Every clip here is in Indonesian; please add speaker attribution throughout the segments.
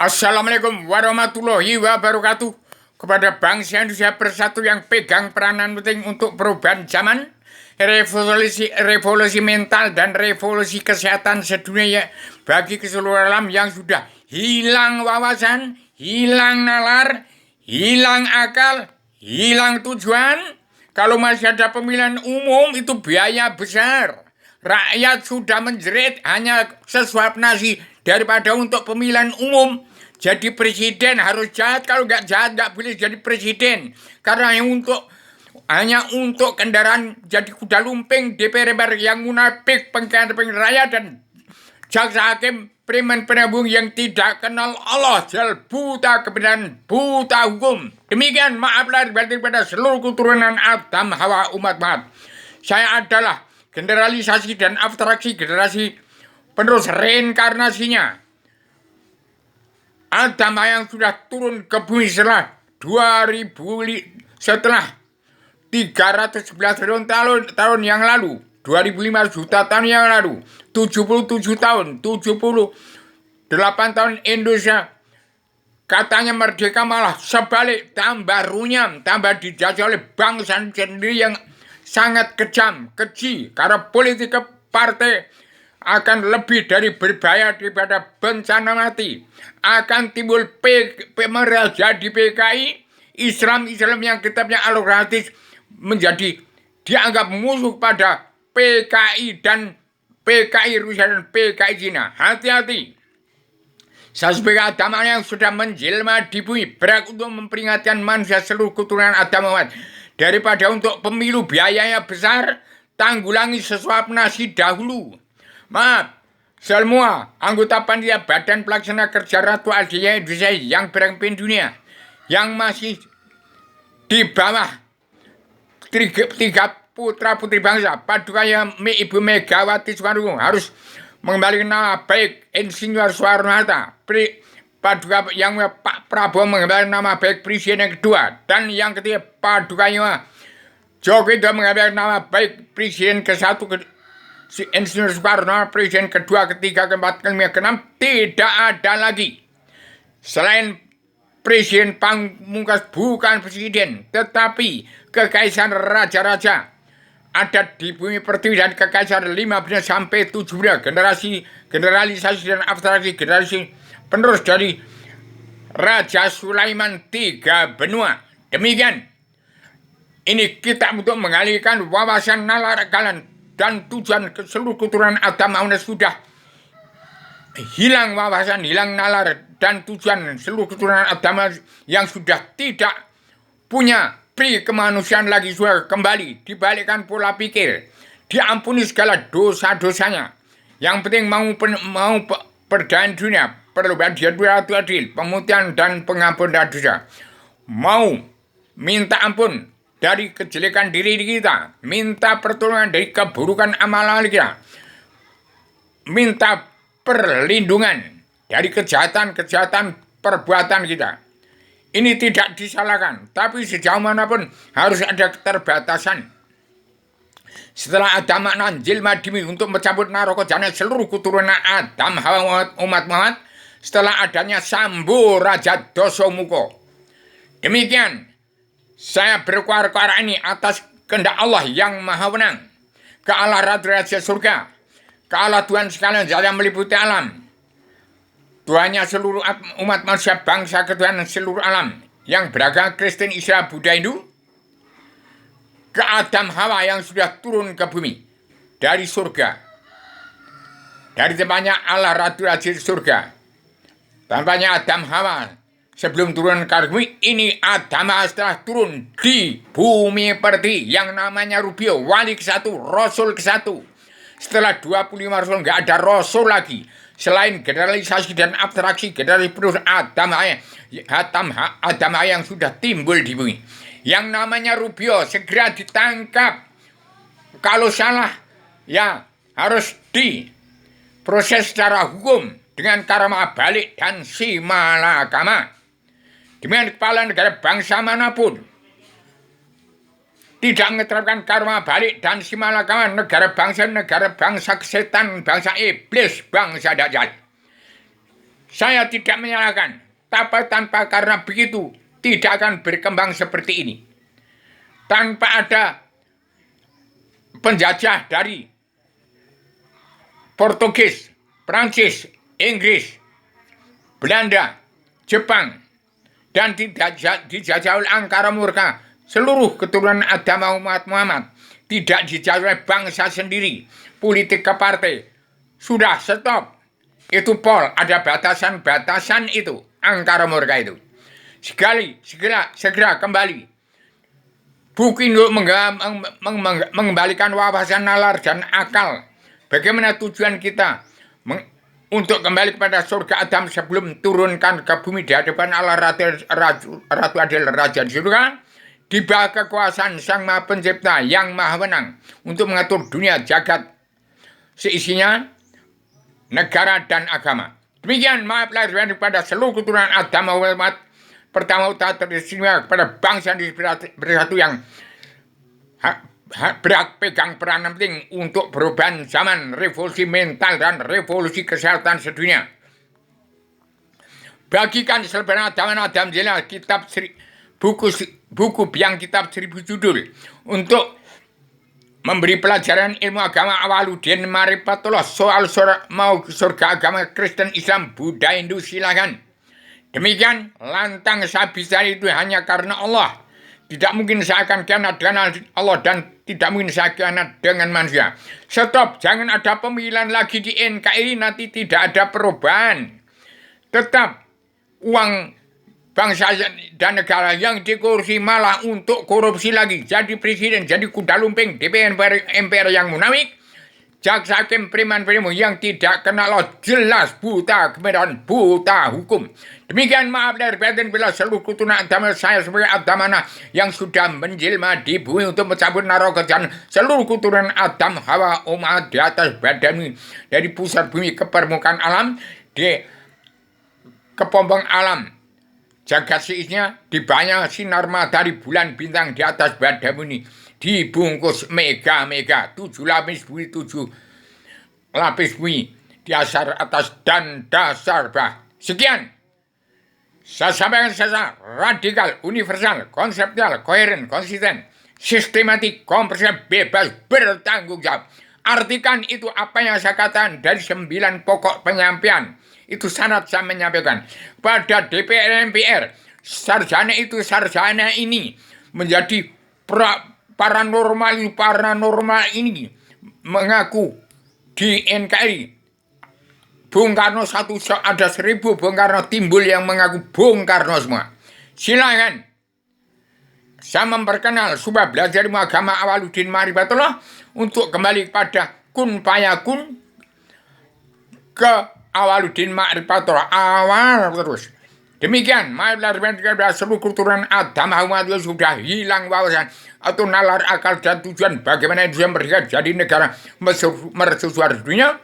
Speaker 1: Assalamualaikum warahmatullahi wabarakatuh. Kepada bangsa Indonesia bersatu yang pegang peranan penting untuk perubahan zaman, revolusi mental dan revolusi kesehatan sedunia bagi keseluruhan alam yang sudah hilang wawasan, hilang nalar, hilang akal, hilang tujuan. Kalau masih ada pemilihan umum itu biaya besar. Rakyat sudah menjerit hanya sesuap nasi daripada untuk pemilihan umum. Jadi presiden harus jahat, kalau nggak jahat nggak boleh jadi presiden. Karena hanya untuk kendaraan jadi kuda lumping DPR yang munafik, pengkhianat rakyat, dan jaksa hakim preman penabung yang tidak kenal Allah, jel buta kebenaran, buta hukum. Demikian maaf lahir batin pada seluruh keturunan Adam Hawa umat Muhammad. Saya adalah generalisasi dan abstraksi generasi penerus reinkarnasinya Adam yang sudah turun ke bumi setelah 311 tahun yang lalu, 2005 juta tahun yang lalu, 77 tahun, 78 tahun Indonesia katanya merdeka, malah sebalik, tambah runyam, tambah dijajah oleh bangsa sendiri yang sangat kejam, keji, karena politik partai akan lebih dari berbahaya daripada bencana mati. Akan timbul meraja di PKI, Islam yang kitabnya Al-Hadis menjadi dianggap musuh pada PKI dan PKI Rusia dan PKI Cina. Hati-hati. Saya sebagai agama yang sudah menjelma di bumi berhak untuk memperingatkan manusia seluruh keturunan Adam Muhammad, daripada untuk pemilu biayanya besar, tanggulangi sesuap nasi dahulu. Maaf, semua anggota panitia Badan Pelaksana Kerja Ratu Asia Indonesia yang berpemimpin dunia, yang masih di bawah tiga putra putri bangsa, paduka Ibu Megawati Soekarno, harus mengembalikan nama baik Insinyur Soeharto-Hatta, paduka yang Pak Prabowo mengembalikan nama baik Presiden yang kedua, dan yang ketiga paduka Jokowi mengembalikan nama baik Presiden ke-1, Insinyur Soekarno, presiden kedua, ketiga, keempat, kelima, keenam. Tidak ada lagi selain presiden pamungkas, bukan presiden, tetapi kekaisaran raja-raja ada di bumi pertiwi, dan kekaisaran 15 sampai 17 generalisasi dan abstraksi generasi penerus dari Raja Sulaiman 3 benua. Demikian ini kita untuk mengalihkan wawasan, nalar, kalian dan tujuan ke seluruh keturunan Adam Muhammad. Sudah hilang wawasan, hilang nalar, dan tujuan seluruh keturunan Adam yang sudah tidak punya pri kemanusiaan lagi, sudah kembali dibalikkan pola pikir, diampuni segala dosa-dosanya. Yang penting mau perdamaian dunia, perubahan dia adil, pemutihan dan pengampunan dosa, mau minta ampun dari kejelekan diri kita, minta pertolongan dari keburukan amal kita, minta perlindungan dari kejahatan-kejahatan perbuatan kita. Ini tidak disalahkan, tapi sejauh manapun harus ada keterbatasan. Setelah Adam nanjil madimi untuk mencabut naraka jana seluruh keturunan Adam Hawa umat Muhammad, setelah adanya Sambo Raja Dosomuko. Demikian saya berkuar-kuar ini atas kehendak Allah yang maha menang, ke Allah Raja surga, ke Allah Tuhan sekalian yang meliputi alam, Tuhannya seluruh umat manusia, bangsa ketuhanan seluruh alam, yang beragama Kristen, Islam, Buddha, Hindu, ke Adam Hawa yang sudah turun ke bumi dari surga, dari tempatnya Allah Raja surga, tempatnya Adam Hawa. Sebelum turun ke bumi, ini Adam setelah turun di bumi pertiwi yang namanya Rubio, wali ke-1, Rasul ke-1. Setelah 25 Rasul, nggak ada Rasul lagi. Selain generalisasi dan abstraksi generasi penerus Adam yang sudah timbul di bumi. Yang namanya Rubio segera ditangkap. Kalau salah, ya harus diproses secara hukum dengan karma balik dan simalakama. Demikian kepala negara bangsa manapun tidak menerapkan karma balik dan simalakama, negara bangsa setan, bangsa iblis, bangsa dajjal. Saya tidak menyalahkan, tapi tanpa karena begitu tidak akan berkembang seperti ini. Tanpa ada penjajah dari Portugis, Prancis, Inggris, Belanda, Jepang, dan dijajah oleh angkara murka seluruh keturunan agama umat Muhammad, tidak dijajah oleh bangsa sendiri, politik ke partai. Sudah stop. Itu Pol, ada batasan-batasan itu, angkara murka itu. Segera kembali. Bukan untuk mengembalikan wawasan nalar dan akal. Bagaimana tujuan kita untuk kembali kepada surga Adam sebelum turunkan ke bumi di hadapan Allah Ratu Adil Raja di surga, di bawah kekuasaan Sang Maha Pencipta yang Maha Menang untuk mengatur dunia jagat seisinya, negara dan agama. Demikian maaf lahir batin kepada seluruh keturunan Adam umat pertama utama teristimewa kepada bangsa di bersatu yang pegang peranan penting untuk perubahan zaman, revolusi mental dan revolusi kesehatan sedunia. Bagikan selebaran Adam jelas kitab buku biang kitab 1000 judul untuk memberi pelajaran ilmu agama awaludin marifatullah soal mau surga agama Kristen, Islam, Buddha, Hindu silakan. Demikian lantang sehabisnya itu hanya karena Allah. Tidak mungkin saya akan khianat dengan Allah dan tidak mungkin saya khianat dengan manusia. Stop, jangan ada pemilihan lagi di NKRI, nanti tidak ada perubahan. Tetap uang bangsa dan negara yang dikorupsi malah untuk korupsi lagi. Jadi presiden, jadi kuda lumping, DPR MPR yang munafik, jaksa hakim preman-preman yang tidak kenal Allah, jelas buta kebenaran, buta hukum. Demikian maaf lahir batin bila seluruh keturunan agama saya sebagai Adamana yang sudah menjelma di bumi untuk mencabut naraka dan seluruh keturunan Adam Hawa umat di atas badan ini, dari pusat bumi ke permukaan alam, di kepompong alam jagat seisinya, di banyak sinar matahari bulan bintang di atas badan ini, dibungkus mega 7 lapis bumi, 7 lapis bumi di dasar atas dan dasar bawah. Sekian saya sampaikan secara radikal, universal, konseptual, koheren, konsisten, sistematik, komprehensif, bebas, bertanggung jawab. Artikan itu apa yang saya katakan dari 9 pokok penyampaian. Itu sangat saya menyampaikan pada DPR MPR. Sarjana itu sarjana ini menjadi paranormal ini mengaku di NKRI. Bung Karno ada 1000 Bung Karno timbul yang mengaku Bung Karno semua. Silakan. Saya memperkenal supaya belajar ilmu agama awaludin marifatullah untuk kembali kepada kun payakun ke awaludin marifatullah awal terus. Demikian, maaflah seluruh keturunan Adam umat sudah hilang wawasan atau nalar akal dan tujuan bagaimana Indonesia merdeka jadi negara mercusuar dunia.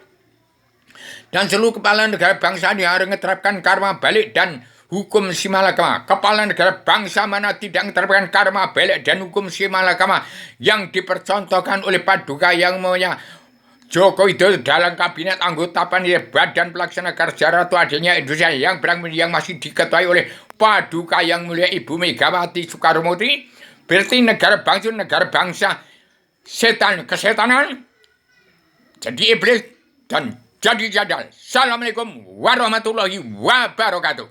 Speaker 1: Dan seluruh kepala negara bangsa ini harus menerapkan karma balik dan hukum simalakama. Kepala negara bangsa mana tidak menerapkan karma balik dan hukum simalakama yang dipercontohkan oleh Paduka yang mulia Joko Widodo dalam kabinet anggota panitia Badan Pelaksana Kerja Ratu adanya Indonesia yang masih diketuai oleh Paduka yang mulia Ibu Megawati Soekarnoputri. Berarti negara bangsa setan kesetanan jadi iblis dan jadi jadal. Assalamualaikum warahmatullahi wabarakatuh.